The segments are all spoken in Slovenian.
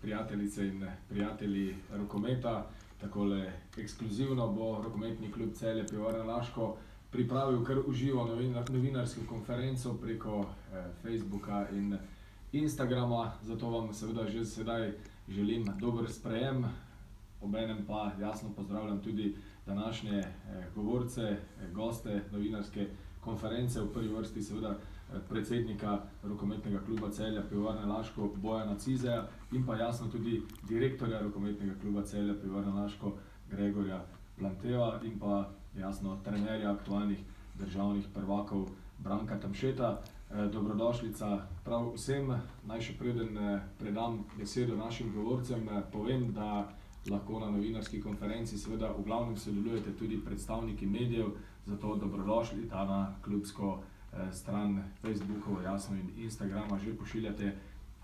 Prijateljice in prijatelji rokometa, takole ekskluzivno bo rokometni klub Celje Pivovarna Laško pripravil kar v živo novinarsko konferenco preko Facebooka in Instagrama, zato vam seveda že sedaj želim dober sprejem, obenem pa jasno pozdravljam tudi današnje govorce, goste novinarske konference, v prvi vrsti seveda predsednika rokometnega kluba Celje Pivovarna Laško Bojana Cizeja in pa jasno tudi direktorja rokometnega kluba Celje Pivovarna Laško Gregorja Planteva in pa jasno trenerja aktualnih državnih prvakov Branka Tamšeta. Dobrodošlica prav vsem. Naj še preden predam besedo našim govorcem, povem, da lahko na novinarski konferenci seveda v glavnem sodelujete tudi predstavniki medijev, zato dobrodošli ta na klubsko stran Facebookov, jasno in Instagrama že pošiljate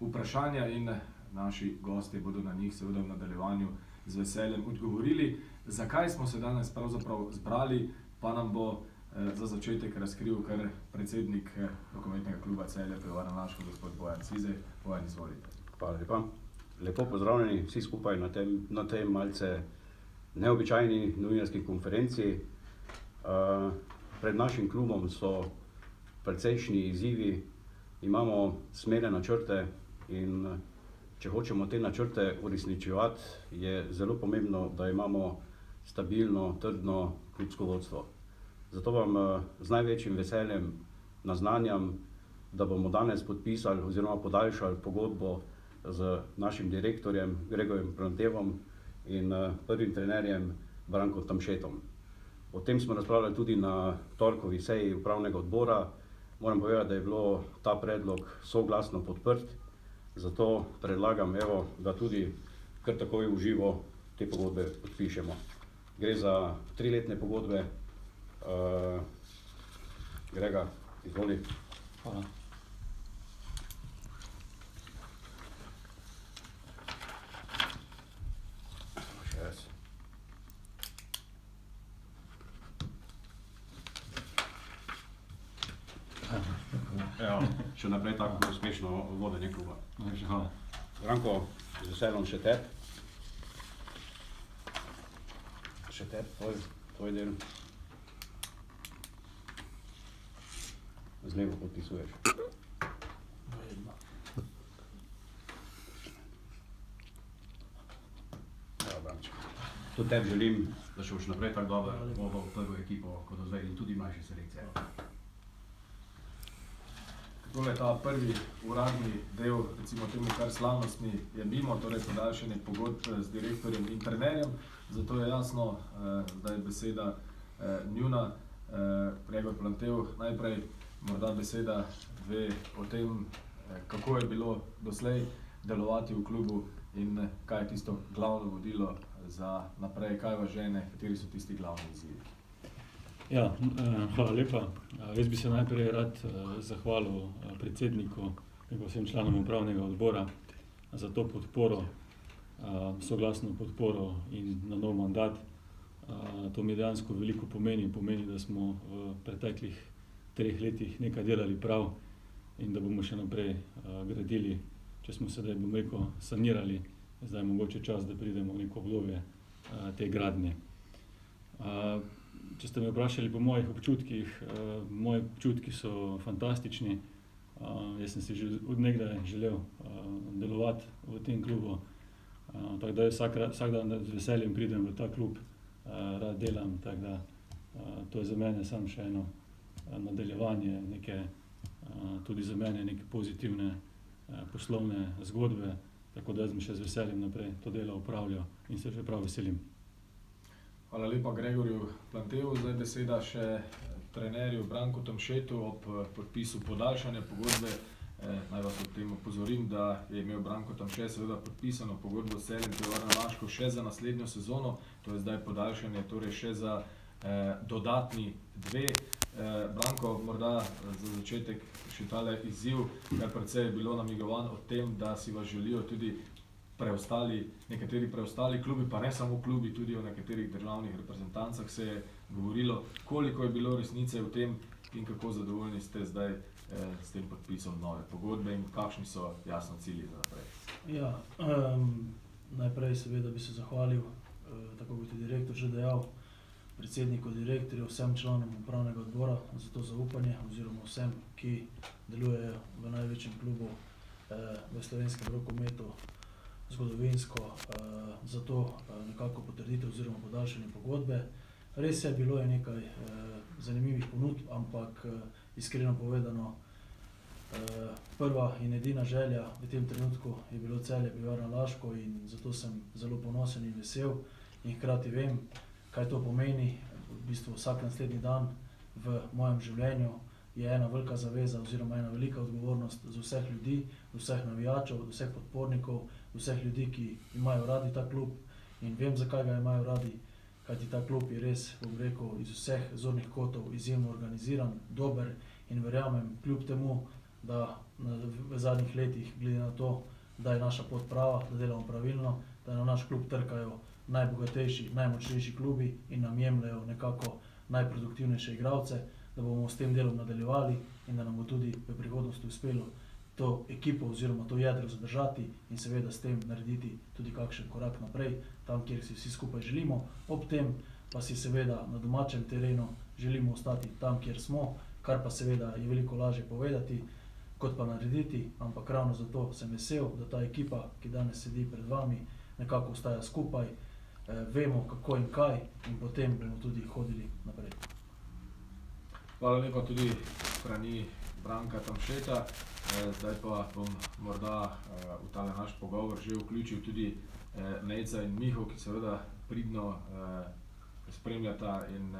vprašanja in naši gostje bodo na njih seveda v nadaljevanju z veseljem odgovorili. Zakaj smo se danes pravzaprav zbrali, pa nam bo za začetek razkril kar predsednik rokometnega kluba Celje Pivovarna Laško, gospod Bojan Cizej. Bojan, izvolite. Hvala lepa. Lepo pozdravljeni vsi skupaj na tej malce neobičajni novinarski konferenci. Pred našim klubom so precejšnji izzivi, imamo smele načrte in če hočemo te načrte uresničevati, je zelo pomembno, da imamo stabilno, trdno klubsko vodstvo. Zato vam z največjim veseljem naznanjam, da bomo danes podpisali oziroma podaljšali pogodbo z našim direktorjem Gregorjem Plantevom in prvim trenerjem Brankom Tamšetom. O tem smo razpravljali tudi na torkovi seji upravnega odbora. Moram povedati, da je bilo ta predlog soglasno podprt, zato predlagam, da tudi kar takoj v živo te pogodbe podpišemo. Gre za 3-letne pogodbe. Grega, izvoli. Hvala. Še naprej tako uspešno vodenje kluba. Hvala. Branko, z veseljem še tebi. Še tebi, tvoj del. Z levo podpisuješ. Tudi tebi želim, da še boš naprej tako dobro vodil prvo ekipo kot do zdaj in tudi mlajše selekcije. Tole ta prvi uradni del, recimo temu kar slavnostni, je mimo, torej podaljšanje pogodb z direktorjem in trenerjem, zato je jasno, da je beseda njuna. Gregor Plantev, najprej morda beseda dve o tem, kako je bilo doslej delovati v klubu in kaj je tisto glavno vodilo za naprej, kaj vas žene, kateri so tisti glavni izzivi. Ja, hvala lepa. Jaz bi se najprej rad zahvalil predsedniku in vsem članom upravnega odbora za to podporo, soglasno podporo in na nov mandat. To mi dejansko veliko pomeni, da smo v preteklih 3 letih nekaj delali prav in da bomo še naprej gradili, če smo sedaj, bom rekel, sanirali, zdaj je mogoče čas, da pridemo v neko obdobje te gradnje. Če ste me vprašali po mojih občutkih, moji občutki so fantastični. Jaz sem si že od nekdaj želel delovati v tem klubu, tako da vsak dan z veseljem pridem v ta klub, rad delam, tako da to je za mene samo še eno nadaljevanje, tudi za mene neke pozitivne poslovne zgodbe, tako da jaz mi še z veseljem naprej to delo opravljal in se že prav veselim. Hvala lepa Gregorju Plantevu. Zdaj beseda še trenerju Branku Tamšetu ob podpisu podaljšanja pogodbe. Naj vas ob tem opozorim, da je imel Branko Tamšet seveda podpisano pogodbo s Celjem Pivovarna Laško še za naslednjo sezono, to je zdaj podaljšanje torej še za dodatni 2. Branko, morda za začetek še tale izziv, kar precej je bilo namigovan o tem, da si vas želijo tudi nekateri preostali klubi, pa ne samo klubi, tudi o nekaterih državnih reprezentancah se je govorilo. Koliko je bilo resnice v tem in kako zadovoljni ste zdaj s tem podpisom nove pogodbe in kakšni so jasno cilji za naprej? Ja, najprej seveda bi se zahvalil, tako kot je direktor že dejal, predsedniku, direktorju, vsem članom upravnega odbora za to zaupanje oziroma vsem, ki delujejo v največjem klubu v slovenskem rokometu zgodovinsko, za to nekako potrditev oziroma podaljšanje pogodbe. Res je, bilo je nekaj zanimivih ponudb, ampak iskreno povedano, prva in edina želja v tem trenutku je bilo Celje Pivovarna Laško in zato sem zelo ponosen in vesel in hkrati vem, kaj to pomeni. V bistvu vsak naslednji dan v mojem življenju je ena velika zaveza oziroma ena velika odgovornost z vseh ljudi, vseh navijačev, vseh podpornikov, vseh ljudi, ki imajo radi ta klub in vem, zakaj ga imajo radi, kajti ta klub je res, bom rekel, iz vseh zornih kotov izjemno organiziran, dober in verjamem, kljub temu, da v zadnjih letih, glede na to, da je naša pot prava, da delamo pravilno, da na naš klub trkajo najbogatejši, najmočnejši klubi in nam jemljejo nekako najproduktivnejše igralce, da bomo s tem delom nadaljevali in da nam bo tudi v prihodnosti uspelo to ekipo oziroma to jedro zadržati in seveda s tem narediti tudi kakšen korak naprej, tam, kjer si vsi skupaj želimo. Ob tem pa si seveda na domačem terenu želimo ostati tam, kjer smo, kar pa seveda je veliko lažje povedati, kot pa narediti, ampak ravno zato sem vesel, da ta ekipa, ki danes sedi pred vami, nekako ostaja skupaj, vemo kako in kaj in potem bomo tudi hodili naprej. Hvala lepa tudi strani Branka Tamšeta. Zdaj pa bom morda v tale naš pogovor že vključil tudi Nejca in Miho, ki seveda pridno spremljata in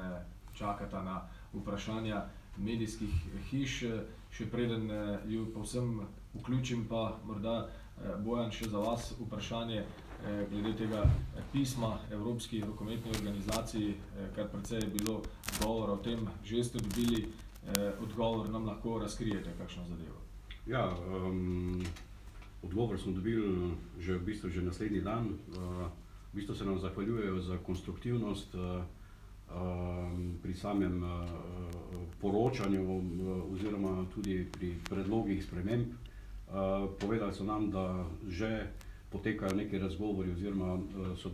čakata na vprašanja medijskih hiš. Še preden ju povsem vključim, pa morda Bojan še za vas vprašanje glede tega pisma Evropski rokometni organizaciji, kar precej je bilo govora o tem, že ste dobili odgovor, nam lahko razkrijete kakšno zadevo? Ja, odgovor smo dobili že v bistvu že naslednji dan. V bistvu se nam zahvaljujejo za konstruktivnost pri samem poročanju oziroma tudi pri predlogih sprememb. Povedali so nam, da že potekajo neki razgovori oziroma so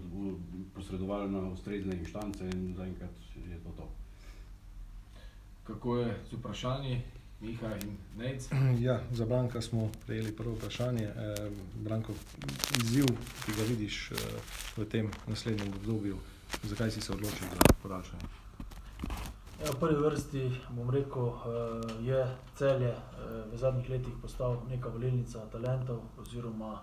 posredovali na ustrezne inštance in zaenkrat je to to. Kako je z vprašanji, Miha in Nejc? Ja, za Branka smo prejeli prvo vprašanje. Branko, izziv, ki ga vidiš v tem naslednjem obdobju, zakaj si se odločil za podaljšanje? Ja, v prvi vrsti bom rekel, je Celje v zadnjih letih postal neka valilnica talentov oziroma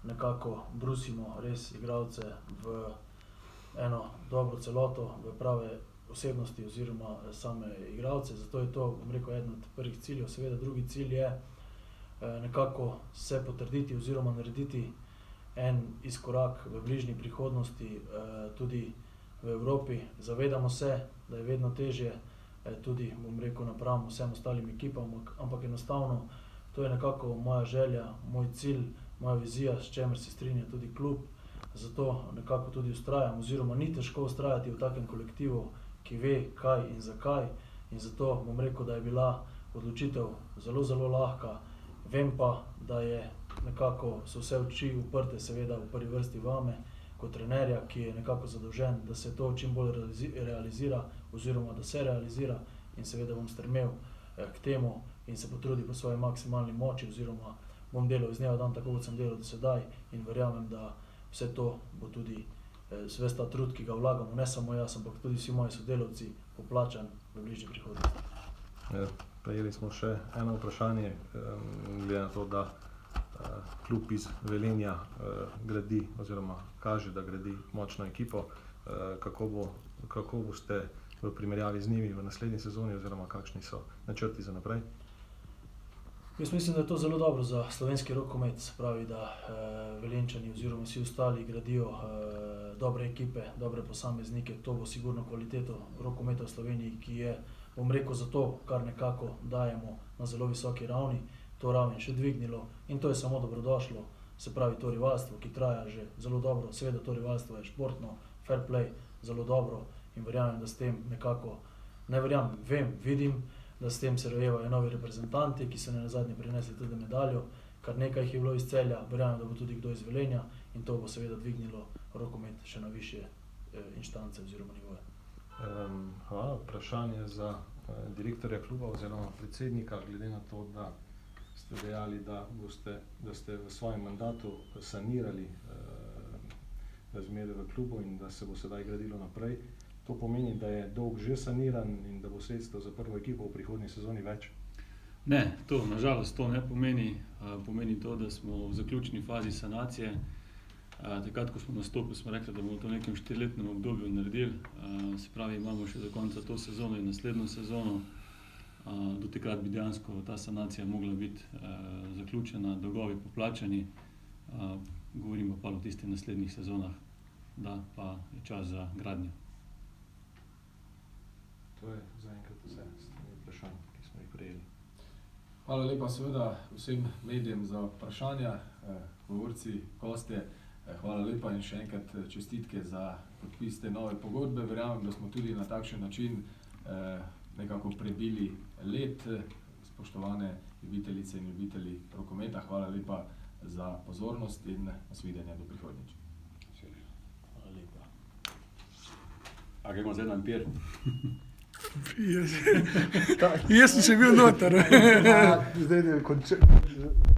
nekako brusimo res igralce v eno dobro celoto, v prave osebnosti oziroma same igralce, zato je to, bom rekel, eden od prvih ciljev. Seveda drugi cilj je nekako se potrditi oziroma narediti en izkorak v bližnji prihodnosti tudi v Evropi. Zavedamo se, da je vedno težje tudi, bom rekel, napram vsem ostalim ekipam, ampak enostavno to je nekako moja želja, moj cilj, moja vizija, s čemer se strinja tudi klub, zato nekako tudi vztrajam oziroma ni težko vztrajati v takem kolektivu, ki ve kaj in zakaj in zato bom rekel, da je bila odločitev zelo, zelo lahka. Vem pa, da je nekako so vse oči uprte seveda v prvi vrsti vame kot trenerja, ki je nekako zadolžen, da se to čim bolj realizira oziroma da se realizira in seveda bom stremel k temu in se potrudil po svoji maksimalni moči oziroma bom delal iz dneva v dan tako, kot sem delal do sedaj in verjamem, da vse to bo tudi ves ta trud, ki ga vlagamo, ne samo jaz, ampak tudi vsi moji sodelavci, poplačan v bližnji prihodnosti. Prejeli smo še eno vprašanje, glede na to, da klub iz Velenja gradi oziroma kaže, da gradi močno ekipo. Kako boste v primerjavi z njimi v naslednji sezoni oziroma kakšni so načrti za naprej? Jaz mislim, da je to zelo dobro za slovenski rokomet, se pravi, da Velenjčani oziroma vsi ostali gradijo dobre ekipe, dobre posameznike. To bo sigurno kvaliteto rokometa v Sloveniji, ki je, bom rekel, zato, kar nekako dajemo na zelo visoki ravni, to raven še dvignilo in to je samo dobrodošlo. Se pravi, to rivalstvo, ki traja že zelo dobro, seveda to rivalstvo je športno, fair play, zelo dobro in verjamem, da s tem nekako, ne verjamem, vem, vidim, da s tem se rojevajo novi reprezentanti, ki so nenazadnje prinesli tudi medaljo kar nekaj jih je bilo iz Celja, verjamem, da bo tudi kdo iz Velenja in to bo seveda dvignilo rokomet še na višje inštance oziroma nivoje. Hvala. Vprašanje za direktorja kluba oziroma predsednika, glede na to, da ste dejali, da ste v svojem mandatu sanirali razmere v klubu in da se bo sedaj gradilo naprej. To pomeni, da je dolg že saniran in da bo sredstev za prvo ekipo v prihodnji sezoni več? Ne, to nažalost to ne pomeni. Pomeni to, da smo v zaključni fazi sanacije. Takrat, ko smo nastopili, smo rekli, da bomo to v nekem 4-letnem obdobju naredili. Se pravi, imamo še do konca to sezono in naslednjo sezono. Do takrat bi dejansko ta sanacija mogla biti zaključena, dolgovi poplačani. Govorimo pa o tistih naslednjih sezonah, da pa je čas za gradnjo. To je zaenkrat vse vprašanj, ki smo jih prejeli. Hvala lepa seveda vsem medijem za vprašanja, govorci, gostje. Hvala lepa in še enkrat čestitke za podpis te nove pogodbe. Verjamem, da smo tudi na takšen način nekako prebili led. Spoštovane ljubitelice in ljubitelji rokometa, hvala lepa za pozornost in nasvidenje do prihodnjič. Hvala lepa. A gremo zdaj na Empir? Jaz sem še bil noter. Zdaj ne končam.